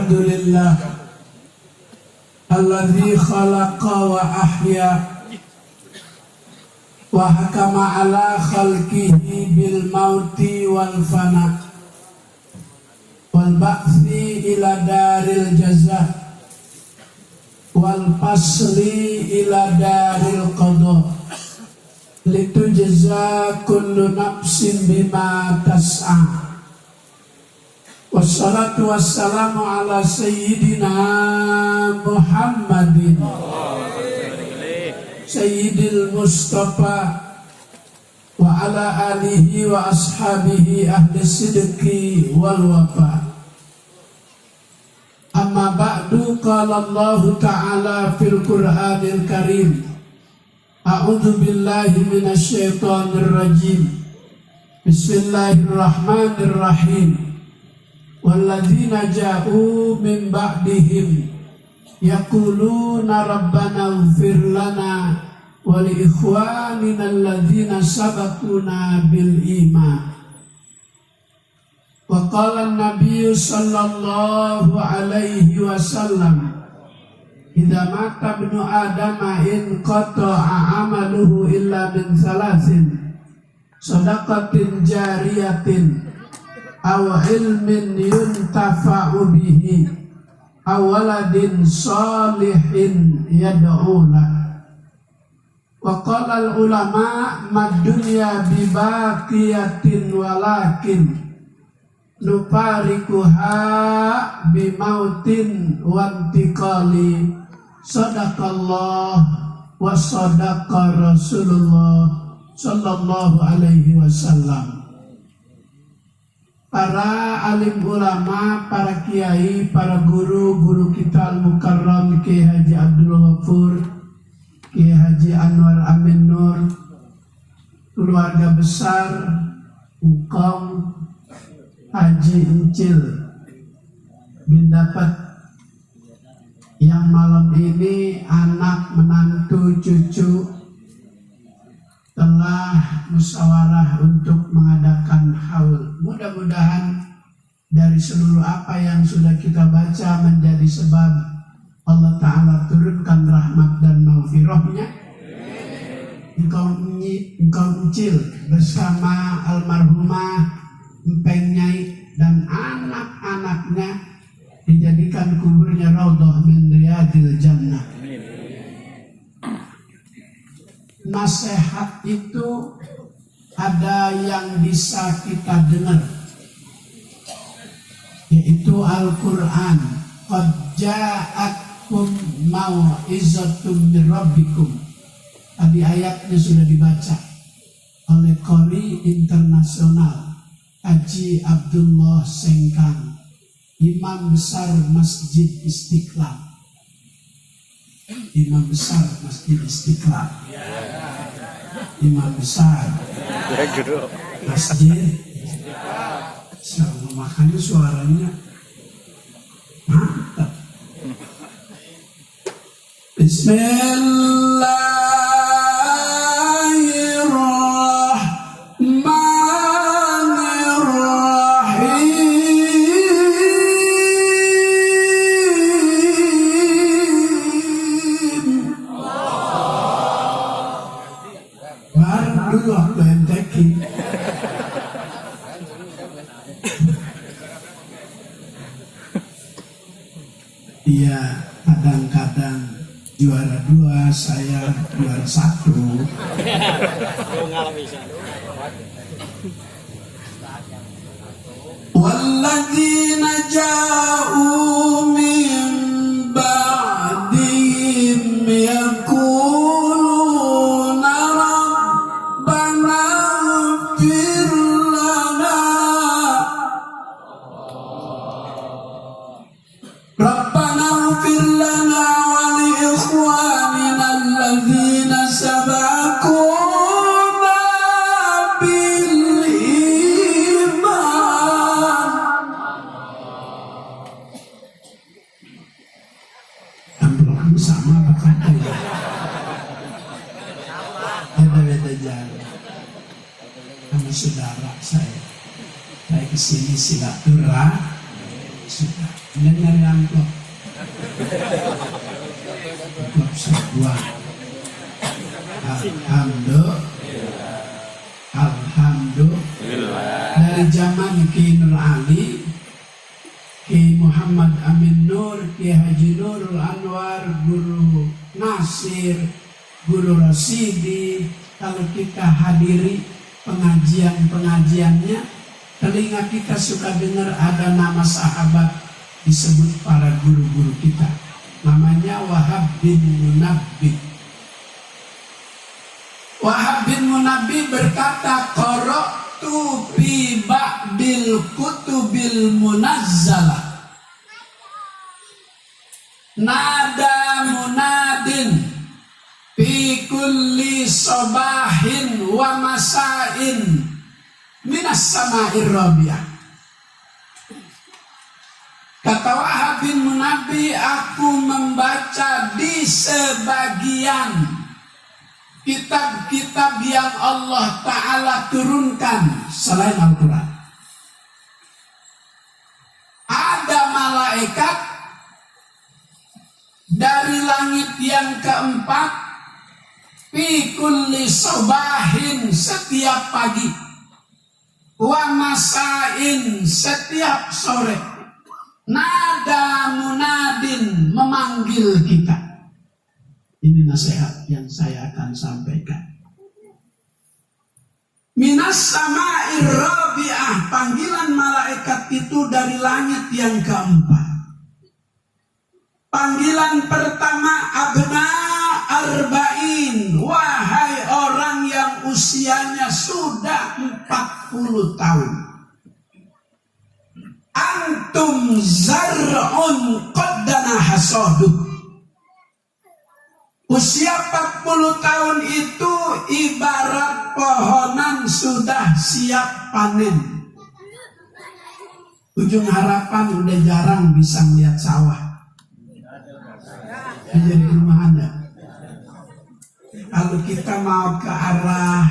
Alhamdulillah alladzi khalaqa wa ahya wa hakama ala khalqihi bil mauti wal fana wal ba'thi ila daril jazaa wal fasli ila daril qada litujza kullu nafsin bima tas'a. Wassalatu wassalamu ala sayyidina Muhammadin sayyidil Mustafa wa ala alihi wa ashabihi ahli sidqi wal wafa. Amma ba'du, qala Allah ta'ala fil Qur'anil Karim, a'udzu billahi minasy syaithanir rajim. Bismillahirrahmanirrahim. Walladzina ja'u min ba'dihim yaquluna rabbana ighfir lana wa li ikhwanina alladzina sabaquna bil iman. Wa qala an-nabiyyu sallallahu alaihi wasallam, idza mata ibnu adama in qata'a amaluhu illa min salasin, shadaqatin jariyatin aw ilmin yuntafa'u bihi aw waladin salihin yad'u lahu. Wa qala al ulama mad dunya bi baqiyatin walakin nufarikuha bi mautin wa intiqali. Sadaqallah wa sadaqa Rasulullah sallallahu alaihi wasallam. Para alim ulama, para kiai, para guru kita al-mukarram Kiai Haji Abdul Ghafur, Kiai Haji Anwar Amin Nur, keluarga besar Ngkong Haji Encil bin dapat yang malam ini anak, menantu, cucu telah musyawarah untuk mengadakan haul. Mudah-mudahan dari seluruh apa yang sudah kita baca menjadi sebab Allah Ta'ala turunkan rahmat dan maghfirahnya. Engkau Encil bersama almarhumah Empeng Nyai dan anak-anaknya dijadikan kuburnya raudhah min riyadil jannah. Nasihat itu ada yang bisa kita dengar, yaitu Al-Quran. Qad ja'akum mau'izatun min rabbikum. Tadi ayatnya sudah dibaca oleh Qori Internasional Haji Abdullah Sengkang, Imam Besar Masjid Istiqlal. Imam Besar Masjid Istiqlal, Imam Besar Masjid Istiqlal. Makanya suaranya mantap. Dulu waktu MTQ iya, kadang-kadang juara 2, saya juara 1. Walladzina ja'u min ba'dihim yaquluna rabbana ighfir lana wa li ikhwanina alladzina sabaquna bil iman. Amplopnya sama bahkan beda-beda jalan sama saudara saya kesini silaturahmi. sudah. Dengar amplop. Amplop sebuah. Alhamdulillah. Dari zaman Ki Nur Ali, Ki Muhammad Amin Nur, Ki Haji Nurul Anwar, Guru Nasir, Guru Rasidi, kalau kita hadiri pengajian-pengajiannya, telinga kita suka dengar ada nama sahabat disebut para guru-guru kita. Namanya Wahab bin Munabbih. Wahab bin Munabbih berkata, qara'tu fi ba'dil kutubil munazzalah nada munadin fi kulli sabahin wa masain minas sama'ir rabi'ah. Kata Wahab bin Munabbih, aku membaca di sebagian kitab-kitab yang Allah Ta'ala turunkan selain Al-Quran. Ada malaikat dari langit yang keempat, fi kulli sobahin setiap pagi, wa masain setiap sore, nada munadin memanggil kita. Ini nasihat yang saya akan sampaikan. Minas sama'ir rabi'ah, panggilan malaikat itu dari langit yang keempat. Panggilan pertama, abna arba'in, wahai orang yang usianya sudah 40 tahun. Antum zar'un qaddana hasaduh. Usia 40 tahun itu ibarat pohonan sudah siap panen. Ujung harapan udah jarang bisa melihat sawah. Jadi rumahan ya. Kalau kita mau ke arah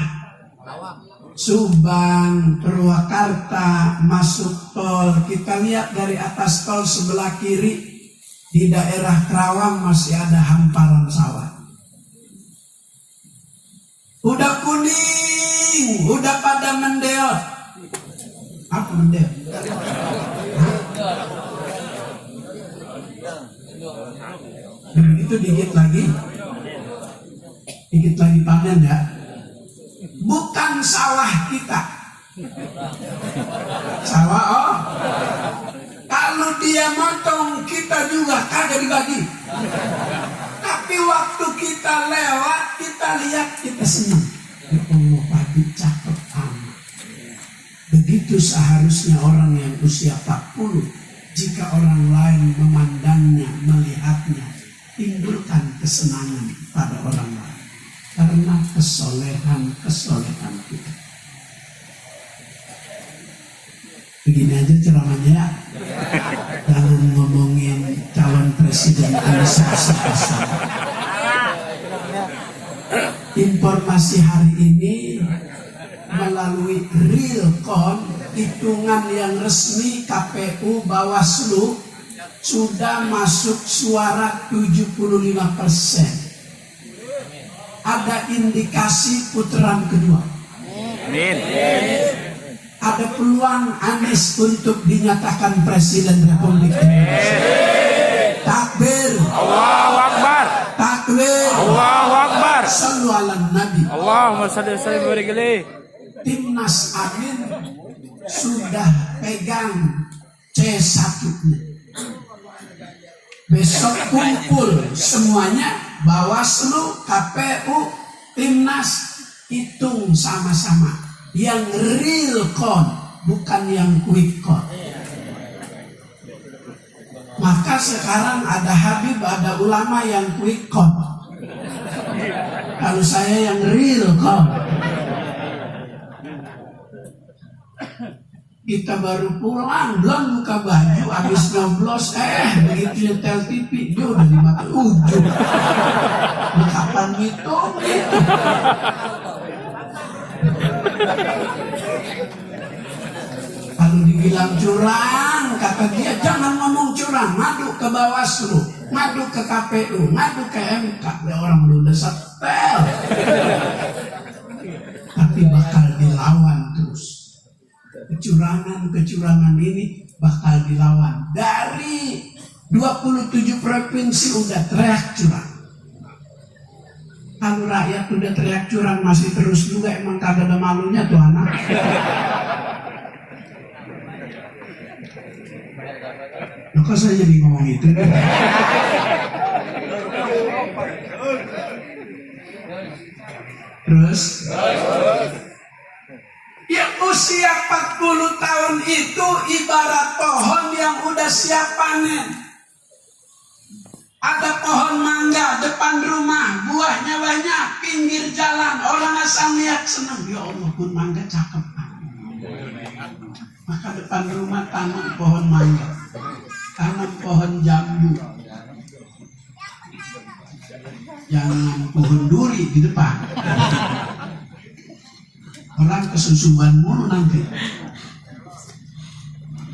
Subang, Purwakarta, masuk tol, kita lihat dari atas tol sebelah kiri, di daerah Kerawang masih ada hamparan sawah. Udah kuning, udah pada mendeot. Apa mendeot? Begitu dikit lagi panen ya. Bukan sawah kita. Sawah kalau dia motong kita juga kagak dibagi. Tapi waktu kita lewat, kita lihat, kita senang. Ya Allah, pagi cakep amat. Begitu seharusnya orang yang usia 40, jika orang lain memandangnya, melihatnya, timbulkan kesenangan pada orang lain. Karena kesolehan kita. Begini aja ceramahnya ya. Jangan ngomongin calon presiden administrasi. Informasi hari ini melalui Realcon, hitungan yang resmi KPU Bawaslu sudah masuk suara 75%. Ada indikasi putaran kedua. Amin. Ada peluang Anies untuk dinyatakan Presiden Republik Indonesia. Takbir. Allahu Akbar. Takbir. Allahu Akbar. Shallu ala Nabi. Allahumma shalli wa sallim wa barik alaihi. Timnas Amin sudah pegang C1-nya. Besok kumpul semuanya, Bawaslu, KPU, Timnas, hitung sama-sama. Yang real count, bukan yang quick count. Maka sekarang ada Habib, ada ulama yang quick count. Kalau saya yang real count. Kita baru pulang, belum buka baju, habis nyoblos, begitu nyetel TV, dia udah di mata ujung. Kapan gitu? Kalau Kalau dibilang curang, kata dia jangan ngomong curang, ngadu ke Bawaslu, ngadu ke KPU, ngadu ke MK. Ya orang udah setel. Tapi bakal dilawan terus. Kecurangan ini bakal dilawan. Dari 27 provinsi udah teriak curang. Kalau rakyat udah teriak curang masih terus juga, emang kagak ada malunya tuh anak. Kok saya jadi ngomong itu? Terus yang usia 40 tahun itu ibarat pohon yang udah siap panen. Ada pohon mangga depan rumah, buahnya banyak, pinggir jalan, orang asal lihat senang. Ya Allah, pun mangga cakep. Maka depan rumah tanam pohon mangga, tanam pohon jambu, jangan pohon duri di depan. Orang kesusuban mulu nanti.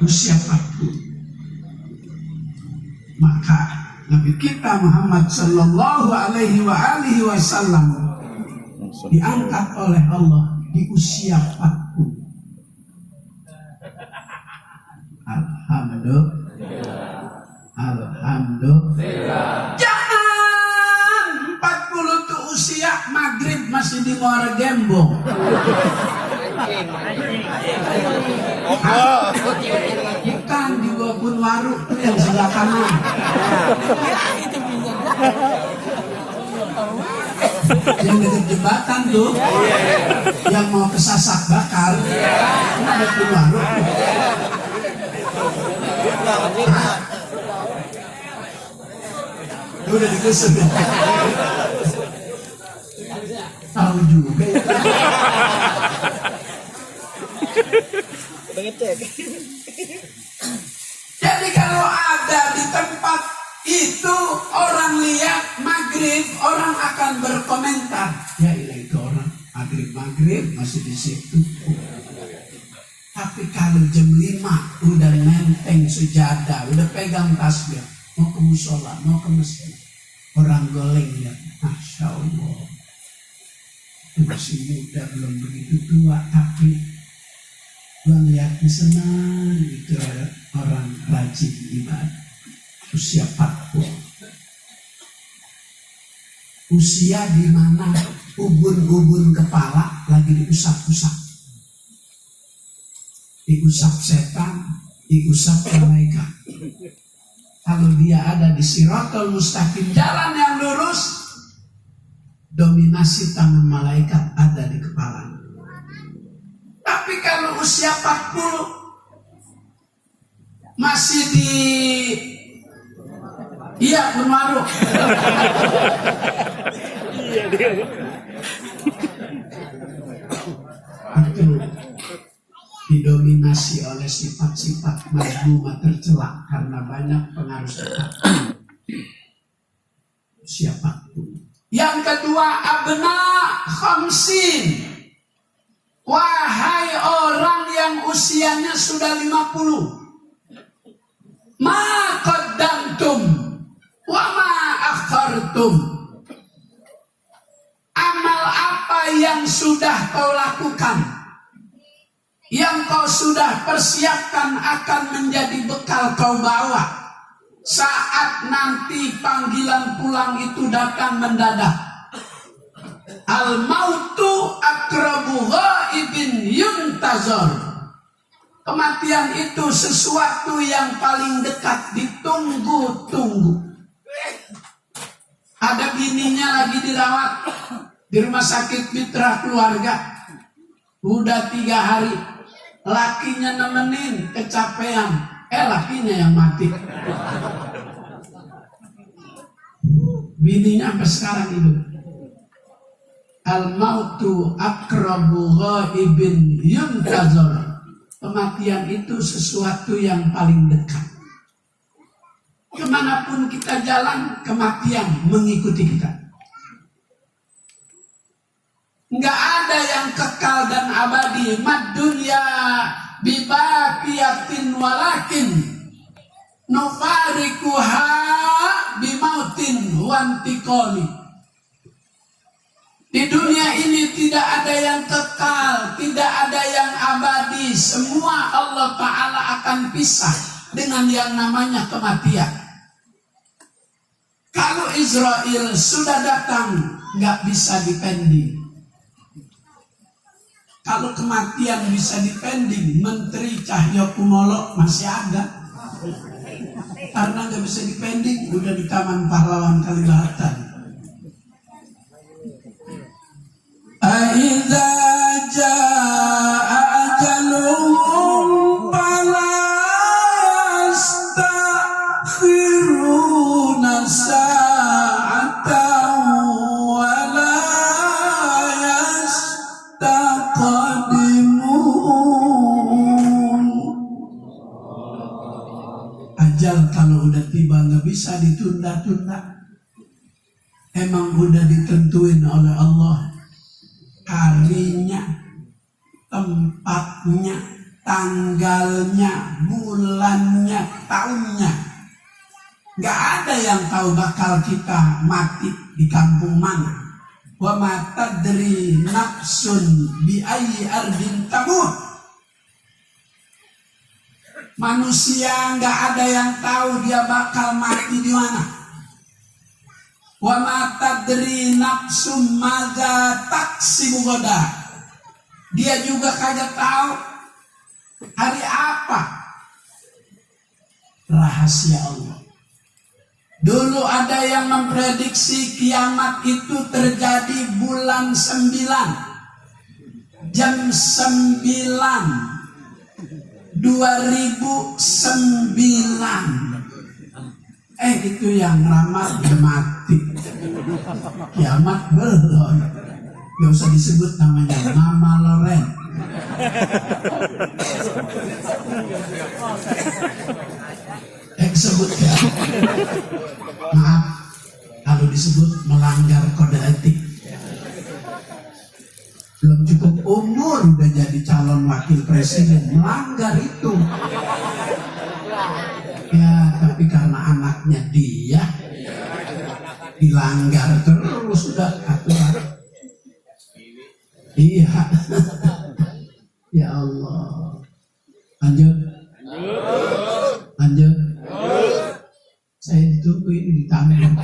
Usia 40. Maka Nabi kita Muhammad sallallahu alaihi wasallam diangkat oleh Allah di usia 40. Alhamdulillah. Jangan 40 tuh usia maghrib masih di Muara Gembong. Bukan di Wabun Waru tuh yang sebelah kanan. Yang dekat jembatan tuh, yang mau ke Sasak Bakar, ada Wabun Waru. Udah digusur. Tahu juga. Jadi kalau ada di tempat itu orang lihat maghrib, orang akan berkomentar. Ya itu orang maghrib masih di situ. Tapi kalau jam 5 udah menteng sejadah, udah pegang tasbih, mau ke musola, mau ke masjid, orang goleng ya, Masya Allah. Masih muda, belum begitu tua, tapi gua lihatnya senang itu orang rajin ibadah. Usia 40. Usia di mana ubun-ubun kepala lagi diusap-usap. Diusap setan, diusap malaikat. Kalau dia ada di Siratal Mustaqim, jalan yang lurus, dominasi tangan malaikat ada di kepala. Tapi kalau usia 40 masih di Bunwaru. Itu didominasi oleh sifat-sifat mazmumah tercela karena banyak pengaruh setan. Siapa pun. Yang kedua, abna khamsin. Wahai orang yang usianya sudah 50. Ma qaddamtum wa ma akhartum. Amal apa yang sudah kau lakukan, yang kau sudah persiapkan akan menjadi bekal kau bawa saat nanti panggilan pulang itu datang mendadak. Al-mautu akrabu ghaibin yuntazar. Kematian itu sesuatu yang paling dekat, ditunggu-tunggu. Ada bininya lagi dirawat di rumah sakit Mitra Keluarga. Udah 3 hari. Lakinya nemenin, kecapean. Lakinya yang mati. Bininya sampai sekarang hidup. Al-mautu akrabu ghaibin yuntazar. Kematian itu sesuatu yang paling dekat. Kemanapun kita jalan, kematian mengikuti kita. Nggak ada yang kekal dan abadi. Mad dunya bibaqiyatin walakin nufarikuha bimautin wantikoli. Di dunia ini tidak ada yang kekal, tidak ada yang abadi. Semua Allah Ta'ala akan pisah dengan yang namanya kematian. Kalau Israel sudah datang, nggak bisa dipending. Kalau kematian bisa dipending, Menteri Cahyokumolo masih ada. Karena nggak bisa dipending, udah di Taman Pahlawan Kalibata. Aiza jaa ajaluhum fala yastakhiruna sa'atan wa la yastaqdimun. Ajal kalau udah tiba nggak bisa ditunda-tunda. Emang udah ditentuin oleh Allah harinya, tempatnya, tanggalnya, bulannya, tahunnya. Gak ada yang tahu bakal kita mati di kampung mana. Wa ma tadri nafsun bi ayyi ardin tamut. Manusia gak ada yang tahu dia bakal mati di mana. Wa ma tadri nafsum madza taksibu ghadan. Dia juga kagak tahu hari apa. Rahasia Allah. Dulu ada yang memprediksi kiamat itu terjadi bulan 9 jam 9 2009. Itu yang ramal dia mati. Kiamat belum. Gak usah disebut namanya, Mama Loren. Sebut ya. Maaf kalau disebut melanggar kode etik. Belum cukup umur udah jadi calon wakil presiden, melanggar itu. Ya, tapi karena anaknya dia dilanggar terus sudah aturan. Iya. Ya Allah. Lanjut. Lanjut. Saya ditunggu ini di taman.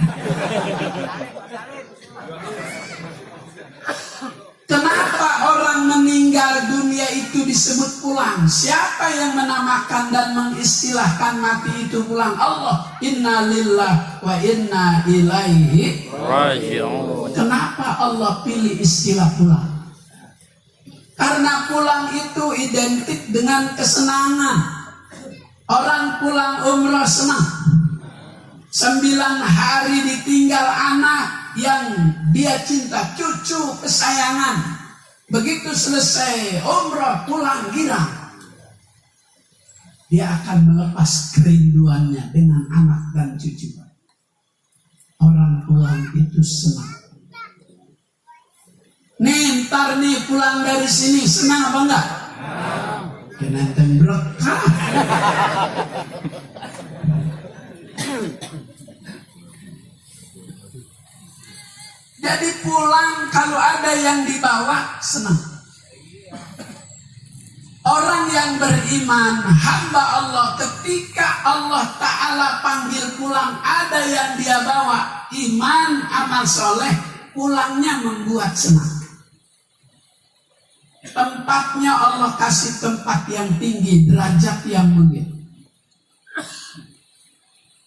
Kenapa orang meninggal dunia itu disebut pulang? Siapa yang menamakan dan mengistilahkan mati itu pulang? Allah. Inna lillah wa inna ilaihi raji'un. Kenapa Allah pilih istilah pulang? Karena pulang itu identik dengan kesenangan. Orang pulang umrah senang. 9 hari ditinggal anak yang dia cinta, cucu kesayangan. Begitu selesai umrah pulang girang. Dia akan melepas kerinduannya dengan anak dan cucu. Orang pulang itu senang. Nih, ntar nih pulang dari sini, senang apa enggak? Kena tembrok. Jadi pulang kalau ada yang dibawa senang. Orang yang beriman, hamba Allah, ketika Allah Ta'ala panggil pulang, ada yang dia bawa, iman, amal soleh, pulangnya membuat senang. Tempatnya Allah kasih tempat yang tinggi, derajat yang mulia.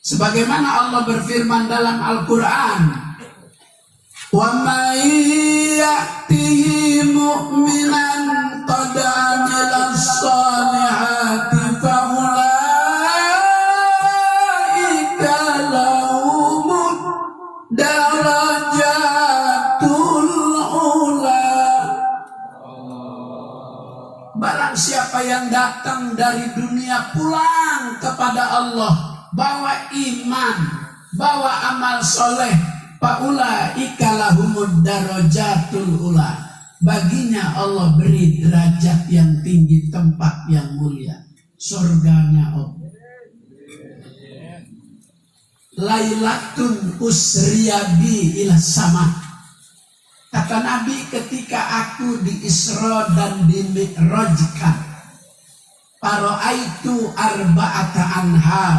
Sebagaimana Allah berfirman dalam Al-Quran, wa may ya'tihi mu'minan qad 'amila as-salihati fa ulaika lahum darajatul ula. Barang siapa yang datang dari dunia pulang kepada Allah, bawa iman, bawa amal soleh, faulaika lahumud darajatul ula. baginya Allah beri derajat yang tinggi, tempat yang mulia, surganya Allah. Lailatun usriyabi ila sama. Kata Nabi, ketika aku di Isra dan di Mi'rajkan, paroaitu arba'ata anhar,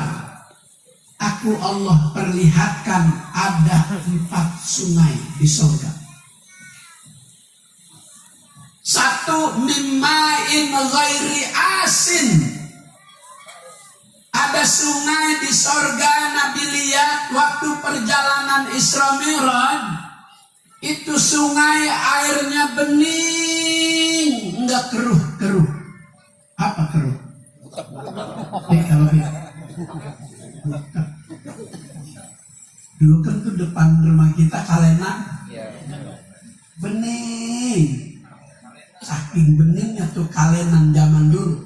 aku Allah perlihatkan ada 4 sungai di surga. Satu, mimma'in ghairi asin. Ada sungai di surga Nabi lihat waktu perjalanan Isra Mi'raj. Itu sungai airnya bening, enggak keruh-keruh. Apa keruh? Kalau dulu kan tuh depan rumah kita kalenan bening. Saking beningnya tuh kalenan zaman dulu.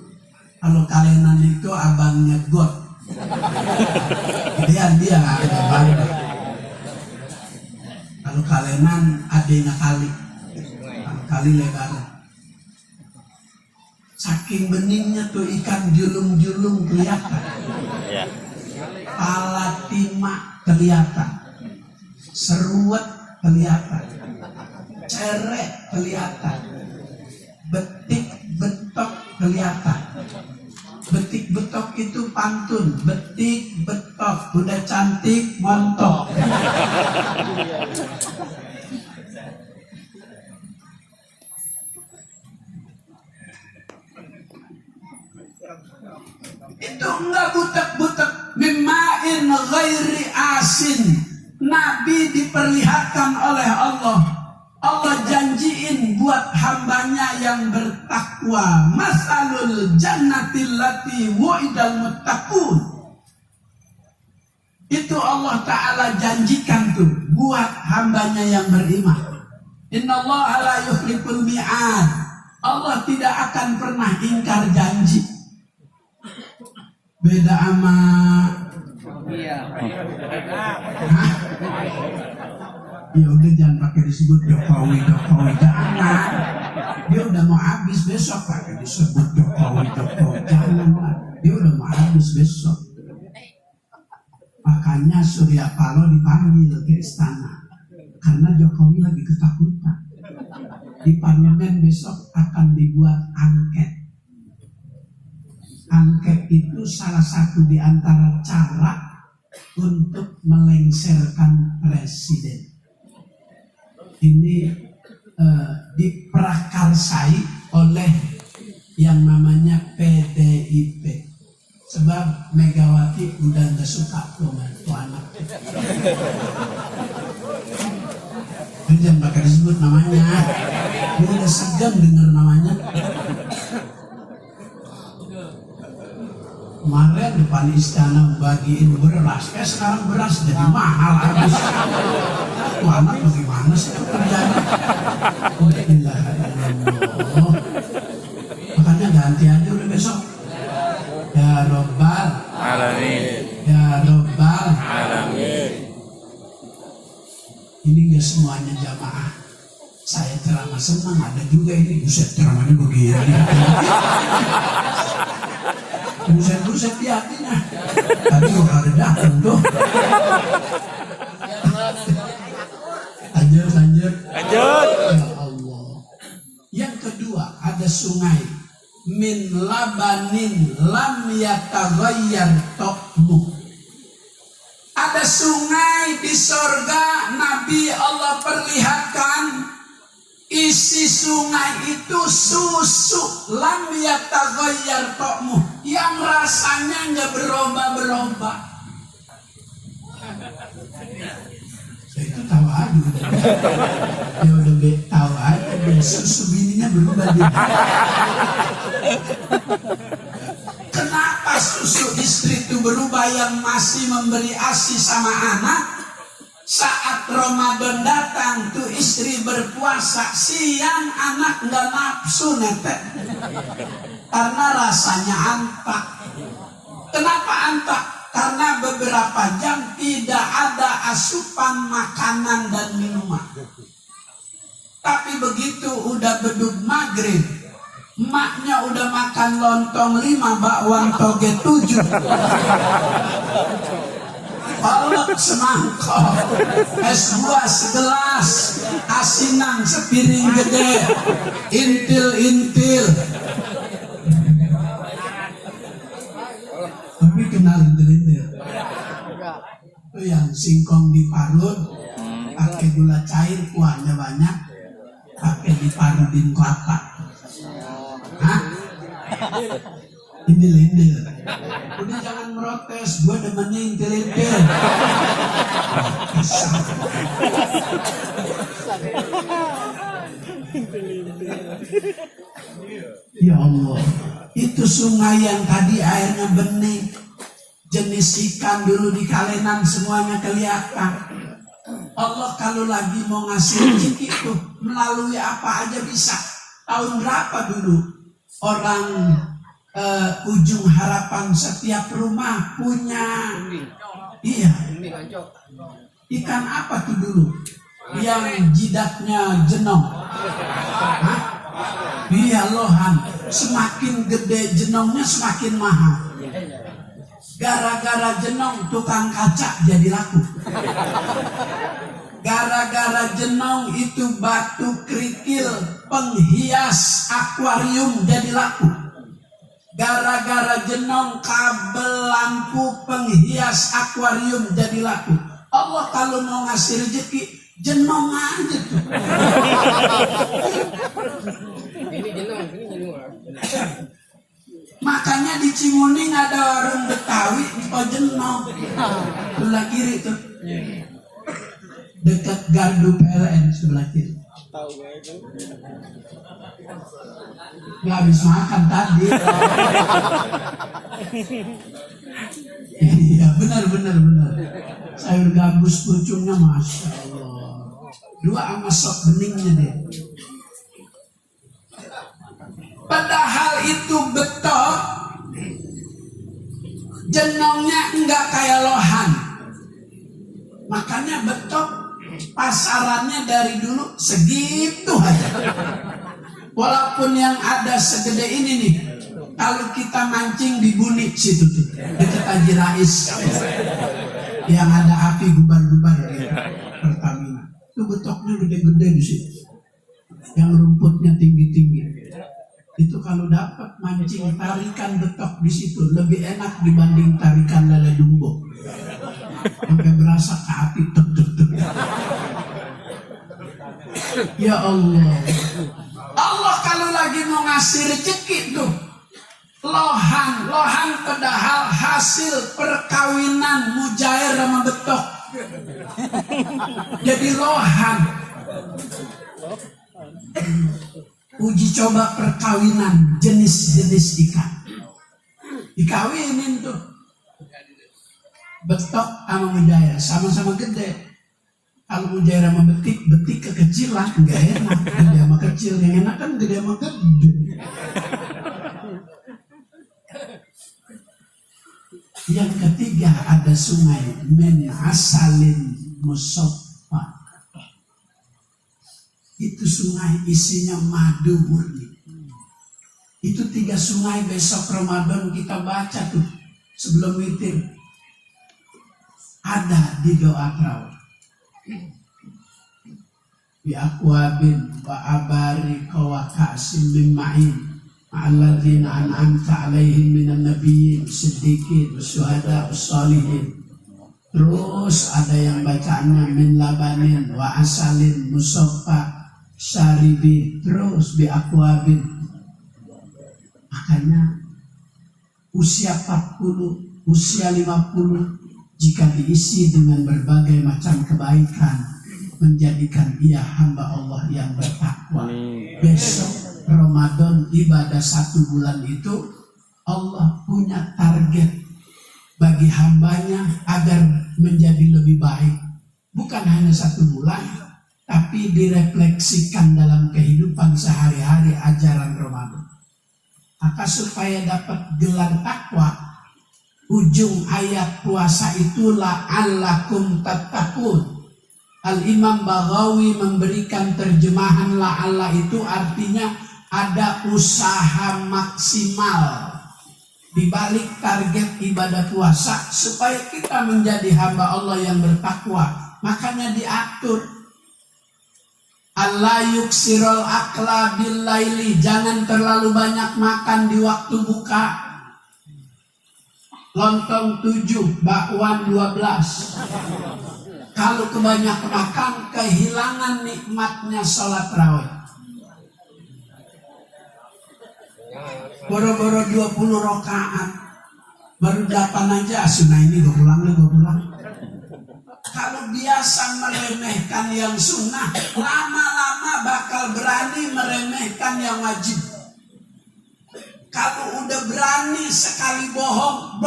Kalau kalenan itu abangnya got. Dia ada bangga. Kalau kalenan adanya kali. Kali lebar. Saking beningnya tuh ikan julung-julung kelihatan. Palatima kelihatan. Seruat kelihatan. Cerek kelihatan. Betik betok kelihatan. Betik betok itu pantun. Betik betok udah cantik montok. Itu enggak butek-butek. Mimma'in ghairi asin. Nabi diperlihatkan oleh Allah. Allah janjiin buat hambanya yang bertakwa. Masalul jannatil lati wa'idal muttaqun. Itu Allah Ta'ala janjikan tuh buat hambanya yang beriman. Innallaha la yukhliful mi'ad. Allah tidak akan pernah ingkar janji. Beda sama ya udah jangan pakai disebut Jokowi jangan. Dia udah mau habis besok pakai disebut Jokowi jangan. Dia udah mau habis besok. Makanya Surya Paloh dipanggil ke istana karena Jokowi lagi ketakutan. Di parlemen besok akan dibuat angket. Angket itu salah satu di antara cara untuk melengsarkan presiden. Ini diprakarsai oleh yang namanya PDIP. Sebab Megawati udah gak suka tuh anak. Jangan pakai disebut namanya. Dia udah segan dengar namanya. Kemarin depan istana bagiin beras, sekarang beras jadi mahal habis. Tuh anak bagaimana sih kerjanya? Alhamdulillah. Makanya ganti aja udah besok. Ya Rabbal Alamin. Ya Rabbal Alamin. Ini gak semuanya jamaah. Saya ceramah senang, ada juga ini. Buset ceramahnya begini. Buset di hatinya. Tadi udah ada datang tuh. Lanjut. Ya Allah. Yang kedua ada sungai min labanin lam yataghayyar ta'muh. Ada sungai di sorga Nabi Allah perlihatkan. Isi sungai itu susu lam yataghayyar ta'muh, yang rasanya nggak berubah-berubah. Itu tahu aja. Ya udah tahu aja. Susu bininya berubah dia. Kenapa susu istri itu berubah yang masih memberi ASI sama anak? Saat Ramadan datang tuh istri berpuasa, siang anak nggak nafsu netek karena rasanya antak. Kenapa antak? Karena beberapa jam tidak ada asupan makanan dan minuman. Tapi Tapi begitu udah beduk maghrib, emaknya udah makan lontong 5, bakwan toge 7, kolak semangkok, es buah segelas, asinan sepiring gede, intil-intil. Tapi kenal intil-intil? Itu yang singkong diparut, pakai gula cair, kuahnya banyak, pakai diparudin kelapa. Hah? Intil-intil. Udah jangan merotes, gue demennya intil-intil. Ya Allah, itu sungai yang tadi airnya bening, jenis ikan dulu di Kalenan semuanya kelihatan. Allah kalau lagi mau ngasih rezeki itu melalui apa aja bisa. Tahun berapa dulu orang Ujung Harapan setiap rumah punya, iya, ikan apa tuh dulu yang jidatnya jenong? Hah? Iya, lohan. Semakin gede jenongnya semakin mahal. Gara-gara jenong tukang kaca jadi laku. Gara-gara jenong itu batu kerikil penghias akuarium jadi laku. Gara-gara jenong kabel lampu penghias akuarium jadi laku. Allah kalau mau ngasih rezeki jenong aja tuh. Ini jenong. Makanya di Cimuning ada warung Betawi oh jenong. Sebelah kiri tuh. Dekat gardu PLN sebelah kiri. Gak habis makan tadi. Iya benar. Sayur gabus pucungnya masya Allah. 2 sama sop beningnya deh. Padahal itu betok, jenongnya enggak kayak lohan. Makanya betok pasarannya dari dulu segitu aja. Walaupun yang ada segede ini nih, kalau kita mancing di Bunit situ tuh, dekat Haji Rais, yang ada api gubar-gubar gitu, Pertamina. Itu betoknya gede-gede di situ, yang rumputnya tinggi-tinggi. Itu kalau dapat mancing tarikan betok di situ lebih enak dibanding tarikan lele dumbo. Sampai berasa ke hati tek. Ya Allah. Allah kalau lagi mau ngasih rezeki tuh lohan padahal hasil perkawinan mujair sama betok. Jadi lohan. Uji coba perkawinan jenis-jenis ikan. Dikawinin tuh betok sama mujair sama-sama gede. Kalau mujair sama betik kekecilan nggak enak. Gede sama kecil, yang enak kan gede sama gede. Yang ketiga ada sungai min asalin musaffa. Itu sungai isinya madu murni. Itu 3 sungai besok Ramadan kita baca tuh sebelum witir. Ada di doa terawih. Bi aqwabin wa abarika wa ka'sin min ma'in ma'alladzina an'amta 'alaihim minan nabiyyin siddiqin wasyuhada wassalihin. Terus ada yang bacaannya min labanin wa asalin musaffa syaribin, terus bi aqwabin. Makanya usia 40, usia 50 jika diisi dengan berbagai macam kebaikan menjadikan ia hamba Allah yang bertakwa. Besok Ramadan ibadah 1 bulan itu Allah punya target bagi hambanya agar menjadi lebih baik. Bukan hanya 1 bulan, tapi direfleksikan dalam kehidupan sehari-hari ajaran Ramadan. Maka supaya dapat gelar takwa, ujung ayat puasa itu la'allakum tattaqun. Al-Imam Baghawi memberikan terjemahan la'alla itu artinya ada usaha maksimal di balik target ibadah puasa supaya kita menjadi hamba Allah yang bertakwa. Makanya diatur Allah yuksirul akla bil laili, jangan terlalu banyak makan di waktu buka. Lontong 7, bakwan 12. Kalau kebanyakan makan, kehilangan nikmatnya sholat rawih. Boro-boro 20 rakaat, baru 8 aja, sunnah ini gue pulang. Kalau biasa meremehkan yang sunnah, lama-lama bakal berani meremehkan yang wajib. Kalau udah berani sekali bohong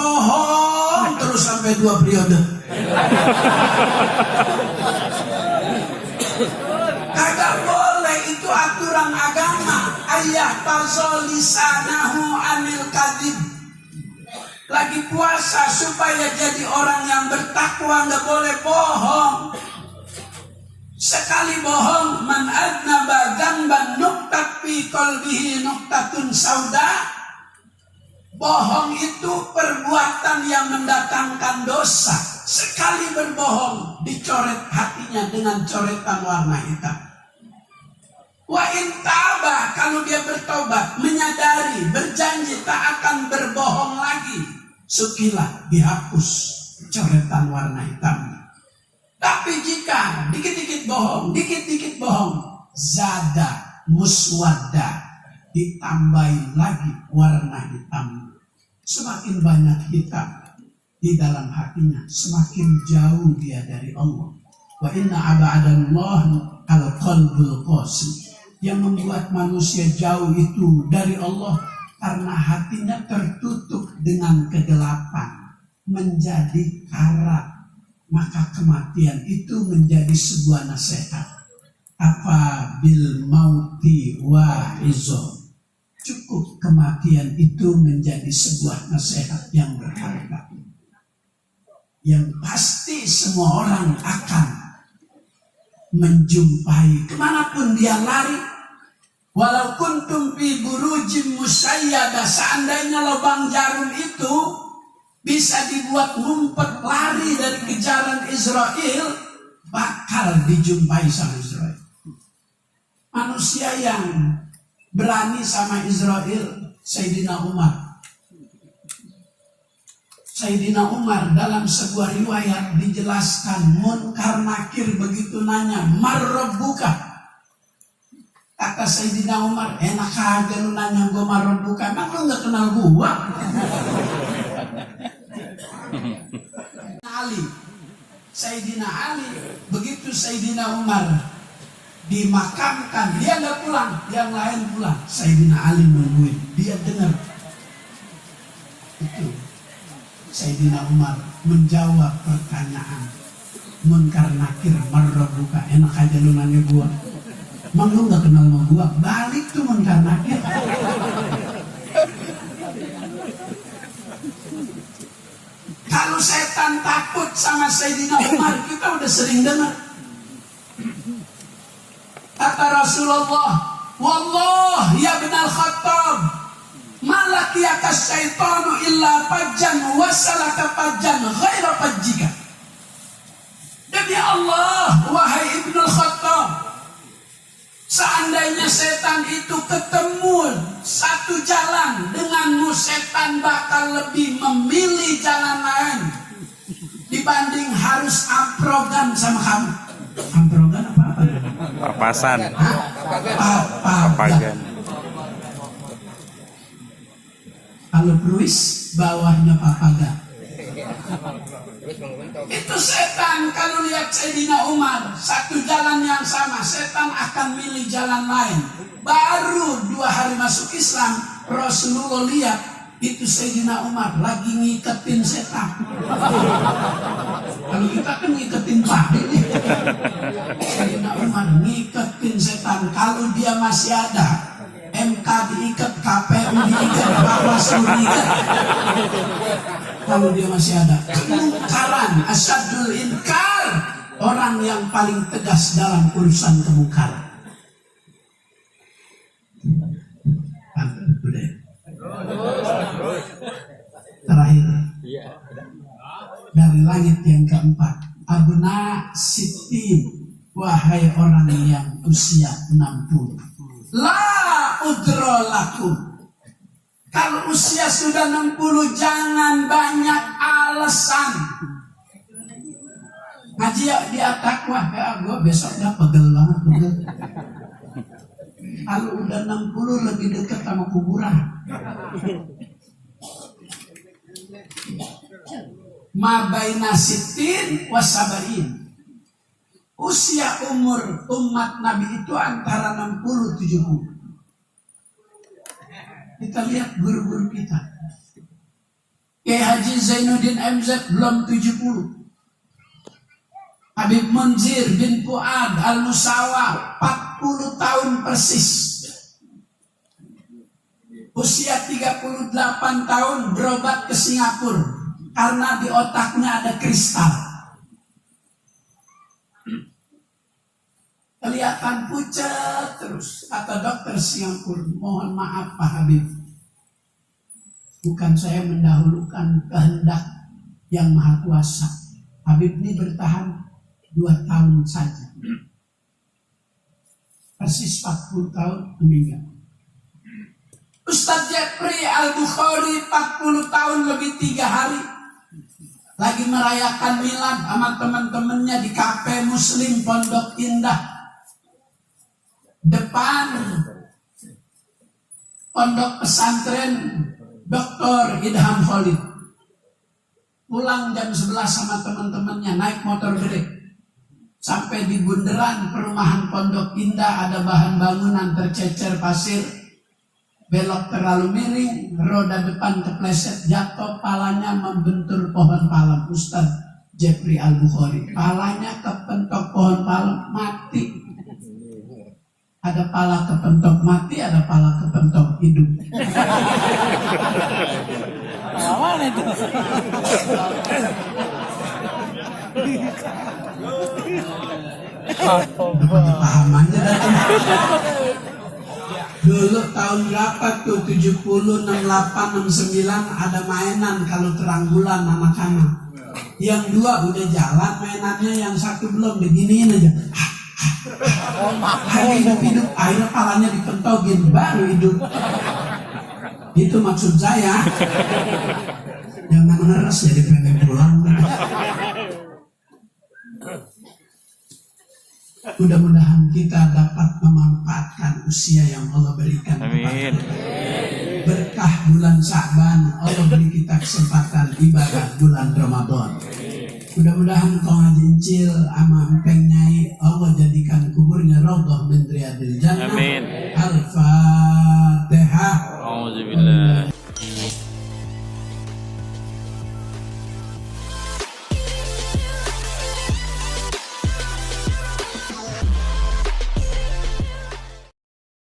terus sampai 2 periode. Kagak boleh, itu aturan agama. Ayah tazolisanahu anil kadib. Lagi puasa supaya jadi orang yang bertakwa, nggak boleh bohong. Sekali bohong, man adnaba dzamban nuktat fi qalbihi nuktatun sauda. Bohong itu perbuatan yang mendatangkan dosa. Sekali berbohong, dicoret hatinya dengan coretan warna hitam. Wa in taba, kalau dia bertobat, menyadari, berjanji tak akan berbohong lagi, sukilah, dihapus coretan warna hitam. Tapi jika dikit-dikit bohong, zada muswadda, ditambahin lagi warna hitam. Semakin banyak hitam di dalam hatinya, semakin jauh dia dari Allah. Wa inna aba'adallah al-qalbul qasi. Yang membuat manusia jauh itu dari Allah karena hatinya tertutup dengan kegelapan, menjadi karat. Maka kematian itu menjadi sebuah nasihat. Apa bil mauti wa izo. Cukup kematian itu menjadi sebuah nasihat yang berharga, yang pasti semua orang akan menjumpai kemanapun dia lari. Walau kuntum fi burujim musayyada, seandainya lubang jarum itu bisa dibuat ngumpet lari dari kejaran Israel, bakal dijumpai sama Israel. Manusia yang berani sama Israel, Sayyidina Umar. Sayyidina Umar dalam sebuah riwayat dijelaskan, Munkar Nakir begitu nanya, "Man rabbuka?" Kata Sayyidina Umar, "Enak aja lu nanya gue man rabbuka, emang lu gak kenal gua?" Sayyidina Ali, begitu Sayyidina Umar dimakamkan, dia gak pulang, yang lain pulang. Sayyidina Ali nungguin, dia dengar. Itu Sayyidina Umar menjawab pertanyaan Munkar Nakir, man rabbuka, enak aja lu nanya gua, emang lu gak kenal sama gua? Balik tuh Munkar Nakir. Kalau setan takut sama Sayyidina Umar, kita udah sering dengar. Kata Rasulullah, "Wallah ya binal Khattab, malakiyaka syaitanu illa fajjan wasalaka fajjan ghaira fajjika." Demi Allah, wahai Ibnul Khattab, seandainya setan itu ketemu satu jalan denganmu, setan bakal lebih memilih jalan lain dibanding harus amprogan sama kamu. Amprogan apa? Papasan. Papagan. Kalau Bruis bawahnya papagan. Itu setan kalau lihat Sayyidina Umar satu jalan yang sama, setan akan milih jalan lain. Baru 2 hari masuk Islam, Rasulullah lihat itu Sayyidina Umar lagi ngiketin setan. Kalau kita kan ngiketin padi nih. Sayyidina Umar ngiketin setan. Kalau dia masih ada, MK diikat, KPU diikat, Bawaslu diikat. Kalau dia masih ada, kemungkaran, asyadul inkar. orang yang paling tegas dalam urusan kemungkaran. Terakhir, dari langit yang keempat, abna sittin, wahai orang yang usia 60. La udrolakum. Kalau usia sudah 60 jangan banyak alasan. Ngaji ya di atakwa, ya gue besok udah pegel banget pegel. Kalau udah 60 lebih dekat sama kuburan. Ma baina sittin wasabarin. Usia umur umat Nabi itu antara 60-70. Kita lihat guru-guru kita. Kiai Haji Zainuddin MZ belum 70. Habib Munzir bin Fuad Al-Musawa 40 tahun persis. Usia 38 tahun berobat ke Singapura karena di otaknya ada kristal. Kelihatan pucat terus. Kata dokter Singapura, mohon maaf Pak Habib, bukan saya mendahulukan kehendak yang maha kuasa. Habib ini bertahan 2 tahun saja. Persis 40 tahun meninggal. Ustadz Jeffrey Al-Bukhari 40 tahun lebih 3 hari. Lagi merayakan milad sama teman-temannya di kafe Muslim Pondok Indah. Depan pondok pesantren Dr. Idham Khalid. Pulang jam 11 sama teman-temannya naik motor gede. Sampai di bundaran perumahan Pondok Indah ada bahan bangunan tercecer pasir. Belok terlalu miring, roda depan kepleset, jatuh, palanya membentur pohon palem. Ustadz Jeffrey Al-Bukhari, palanya kepentok pohon palem, mati. Ada pala kepentok mati, ada pala kepentok hidup. Mana itu? Paham aja datang. Dulu tahun berapa tuh 70, 68, 69 ada mainan kalau terang bulan anak-anak. Yang 2 udah jalan mainannya, yang 1 belum, beginiin aja. Hidup-hidup, akhirnya palanya dipentogin, baru hidup. Itu maksud saya. Jangan ngeres jadi pengen pulang. Mudah-mudahan kita dapat memanfaatkan usia yang Allah berikan. Amin. Berkah bulan Sya'ban, Allah beri kita kesempatan ibadah bulan Ramadan. Mudah-mudahan kau ngajincil ama empeng nyai, Allah jadikan kuburnya raudhah min riyadil jannah. Amin. Al-Fatihah.